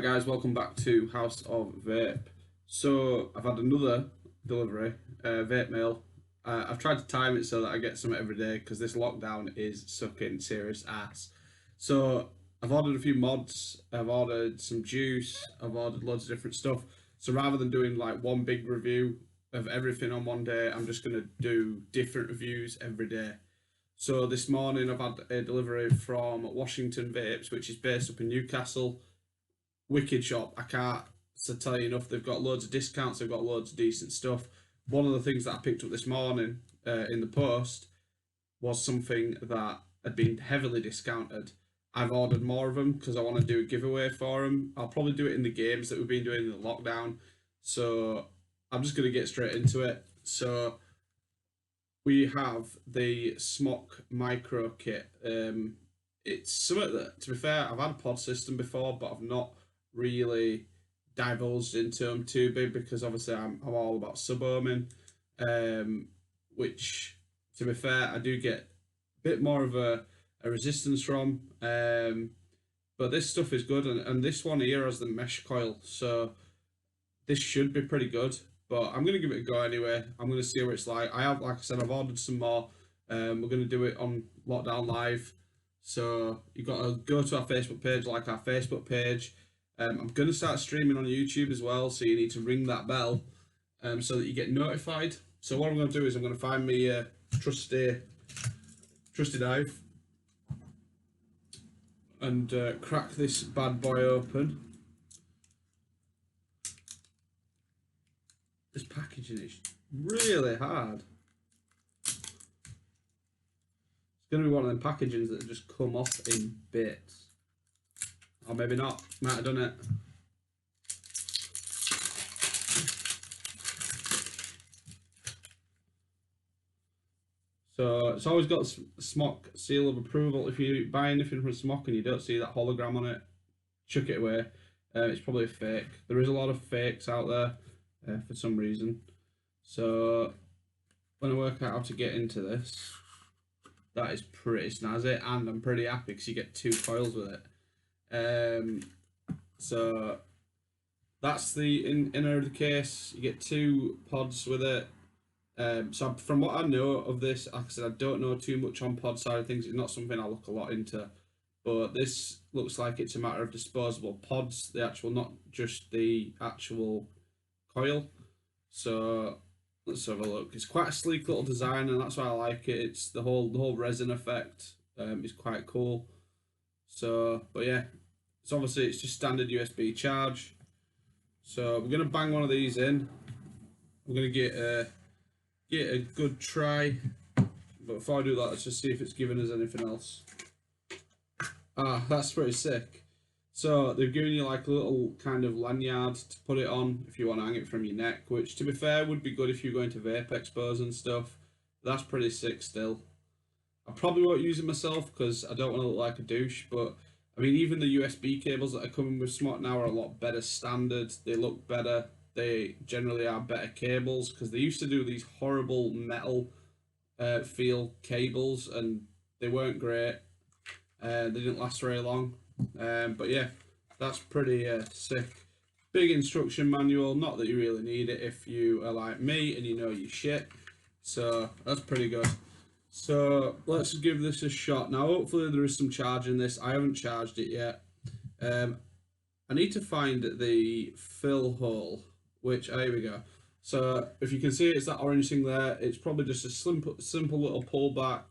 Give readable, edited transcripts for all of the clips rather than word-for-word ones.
guys, welcome back to House of Vape. So I've had another delivery, vape mail. I've tried to time it so that I get some every day because this lockdown is sucking serious ass. So I've ordered a few mods, I've ordered some juice, I've ordered loads of different stuff. So rather than doing like one big review of everything on one day, I'm just going to do different reviews every day. So this morning I've had a delivery from Washington Vapes, which is based up in Newcastle. Wicked shop. I can't tell you enough. They've got loads of discounts. They've got loads of decent stuff. One of the things that I picked up this morning in the post was something that had been heavily discounted. I've ordered more of them because I want to do a giveaway for them. I'll probably do it in the games that we've been doing in the lockdown. So I'm just going to get straight into it. So we have the Smok Mico kit. It's something that, to be fair, I've had a pod system before, but I've not really divulged into them too big because obviously I'm all about sub-ohming, which, to be fair, I do get a bit more of a resistance from. But this stuff is good, and this one here has the mesh coil, so this should be pretty good. But I'm going to give it a go anyway. I'm going to see what it's like. Like I said, I've ordered some more. We're going to do it on Lockdown Live. So you've got to go to our Facebook page, like our Facebook page. I'm going to start streaming on YouTube as well, so you need to ring that bell so that you get notified. So what I'm going to do is I'm going to find me a trusty knife and crack this bad boy open. This packaging is really hard. It's going to be one of them packagings that just come off in bits. Or maybe not. Might have done it. So it's always got Smok seal of approval. If you buy anything from Smok and you don't see that hologram on it, chuck it away. It's probably a fake. There is a lot of fakes out there for some reason. So when I work out how to get into this, that is pretty snazzy, and I'm pretty happy because you get 2 coils with it. So that's the inner of the case. You get 2 pods with it. So from what I know of this, like I said, I don't know too much on pod side of things. It's not something I look a lot into, but this looks like it's a matter of disposable pods, the actual, not just the actual coil. So let's have a look. It's quite a sleek little design, and that's why I like it. It's the whole resin effect is quite cool. So, but yeah, it's obviously it's just standard USB charge. So we're gonna bang one of these in. We're gonna get a good try. But before I do that, let's just see if it's giving us anything else. Ah, that's pretty sick. So they've given you like a little kind of lanyard to put it on if you want to hang it from your neck, which to be fair would be good if you're going to vape expos and stuff. That's pretty sick still. I probably won't use it myself because I don't want to look like a douche, but I mean, even the USB cables that are coming with Smok now are a lot better standard. They look better. They generally are better cables because they used to do these horrible metal feel cables and they weren't great. They didn't last very long. But yeah, that's pretty sick. Big instruction manual. Not that you really need it if you are like me and you know your shit. So that's pretty good. So let's give this a shot. Now hopefully there is some charge in this. I haven't charged it yet. I need to find the fill hole, which, here we go. So if you can see it's that orange thing there. It's probably just a simple little pullback.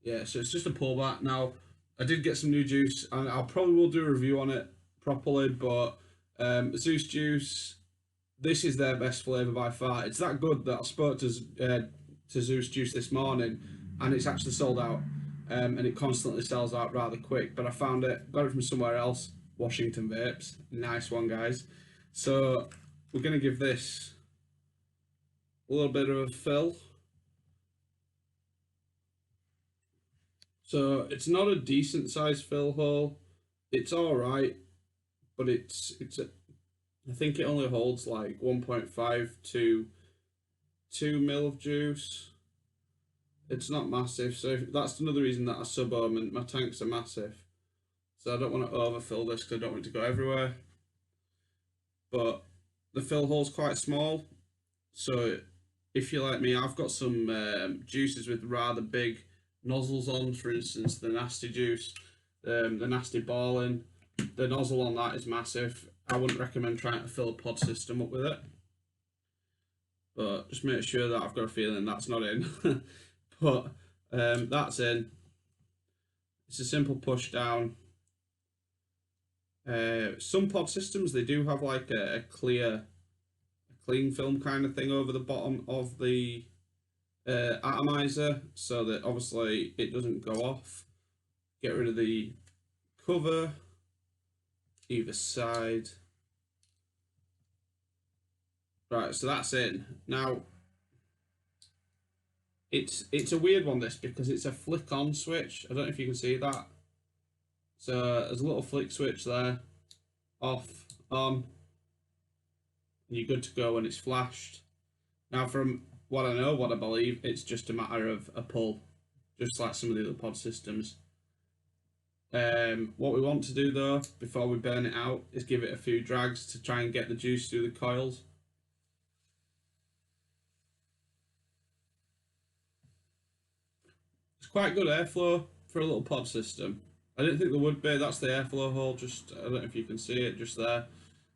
Yeah, so it's just a pullback. Now I did get some new juice and I'll probably will do a review on it properly, but Zeus juice, this is their best flavour by far. It's that good that I spoke to Zeus Juice this morning and it's actually sold out, and it constantly sells out rather quick, but I found it, got it from somewhere else. Washington Vapes, nice one guys. So we're going to give this a little bit of a fill. So it's not a decent sized fill hole, it's alright, but it's I think it only holds like 1.5 to 2 mil of juice. It's not massive, so that's another reason that I sub-ohm and my tanks are massive. So I don't want to overfill this because I don't want it to go everywhere. But the fill hole's quite small. So if you're like me, I've got some juices with rather big nozzles on. For instance, the nasty juice, the nasty balling. The nozzle on that is massive. I wouldn't recommend trying to fill a pod system up with it. But just make sure that I've got a feeling that's not in. But that's in. It's a simple push down. Some pod systems, they do have like a clean film kind of thing over the bottom of the atomizer, so that obviously it doesn't go off. Get rid of the cover either side. Right, so that's in. Now it's a weird one, this, because it's a flick on switch. I don't know if you can see that. So there's a little flick switch there, off, on, and you're good to go when it's flashed. Now, from what I know, what I believe, it's just a matter of a pull, just like some of the other pod systems. What we want to do though, before we burn it out, is give it a few drags to try and get the juice through the coils. It's quite good airflow for a little pod system. I didn't think there would be. That's the airflow hole, just, I don't know if you can see it, just there.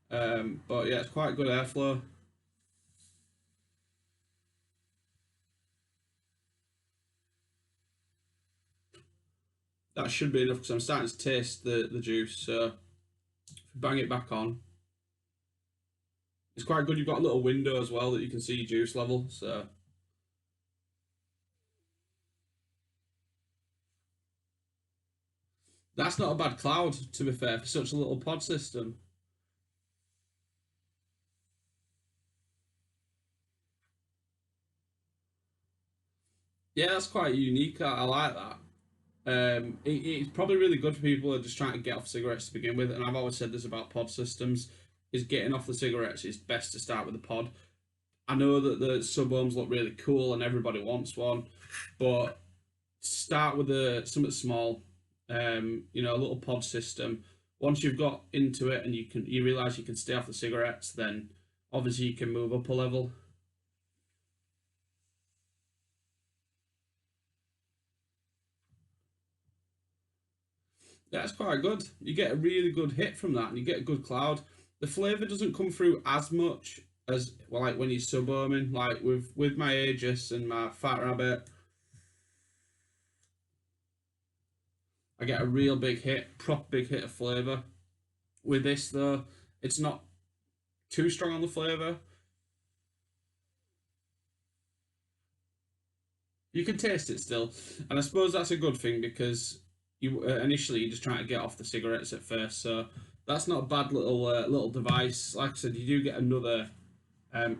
But yeah, it's quite good airflow. That should be enough because I'm starting to taste the juice. So if we bang it back on, it's quite good. You've got a little window as well that you can see juice level. So that's not a bad cloud, to be fair, for such a little pod system. Yeah, that's quite unique. I like that. It's probably really good for people who are just trying to get off cigarettes to begin with. And I've always said this about pod systems: is getting off the cigarettes is best to start with a pod. I know that the sub ohms look really cool and everybody wants one, but start with something small. You know, a little pod system. Once you've got into it and you realize you can stay off the cigarettes, then obviously you can move up a level. Yeah, it's quite good. You get a really good hit from that, and you get a good cloud. The flavour doesn't come through as much as, well, like when you're sub ohming, like with my Aegis and my Fat Rabbit. I get a real big hit, proper big hit of flavour. With this though, it's not too strong on the flavour. You can taste it still, and I suppose that's a good thing because you initially you're just trying to get off the cigarettes at first, so that's not a bad little device. Like I said, you do get another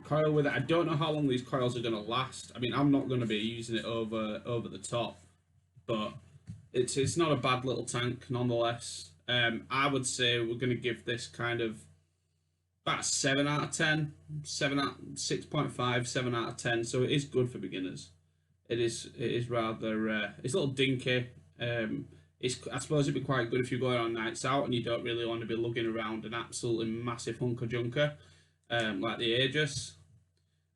coil with it. I don't know how long these coils are going to last. I mean, I'm not going to be using it over the top, but it's not a bad little tank nonetheless. I would say we're going to give this kind of about 7 out of 10, 6.5, 7 out of 10. So it is good for beginners. It is rather it's a little dinky. I suppose it'd be quite good if you're going on nights out and you don't really want to be lugging around an absolutely massive hunk of junker, like the Aegis.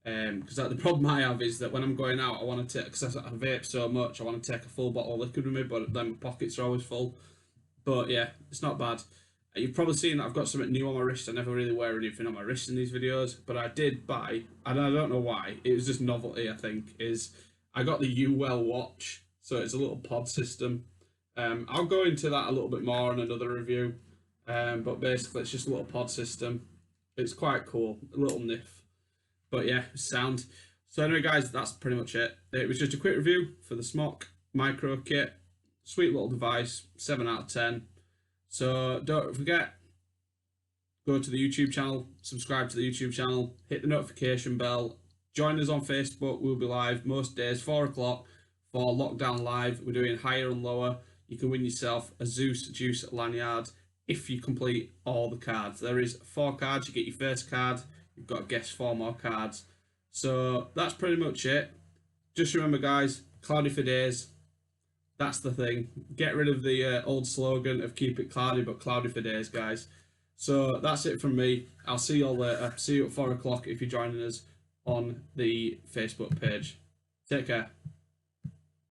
Because the problem I have is that when I'm going out, I want to take, because I vape so much, I want to take a full bottle of liquid with me, but then my pockets are always full. But yeah, it's not bad. You've probably seen that I've got something new on my wrist. I never really wear anything on my wrist in these videos, but I did buy, and I don't know why, it was just novelty, I think, is I got the COIL watch. So it's a little pod system. I'll go into that a little bit more in another review. But basically it's just a little pod system. It's quite cool, a little niff. But yeah, sound. So anyway, guys, that's pretty much it. It was just a quick review for the Smok Mico kit. Sweet little device, 7 out of 10. So don't forget, go to the YouTube channel, subscribe to the YouTube channel, hit the notification bell, join us on Facebook. We'll be live most days, 4 o'clock for Lockdown Live. We're doing higher and lower. You can win yourself a Zeus Juice lanyard if you complete all the cards. There is 4 cards. You get your first card. You've got to guess 4 more cards. So that's pretty much it. Just remember, guys, cloudy for days, That's the thing. Get rid of the old slogan of keep it cloudy, but cloudy for days, guys. So that's it from me. I'll see you all later. See you at 4 o'clock if you're joining us on the Facebook page. Take care.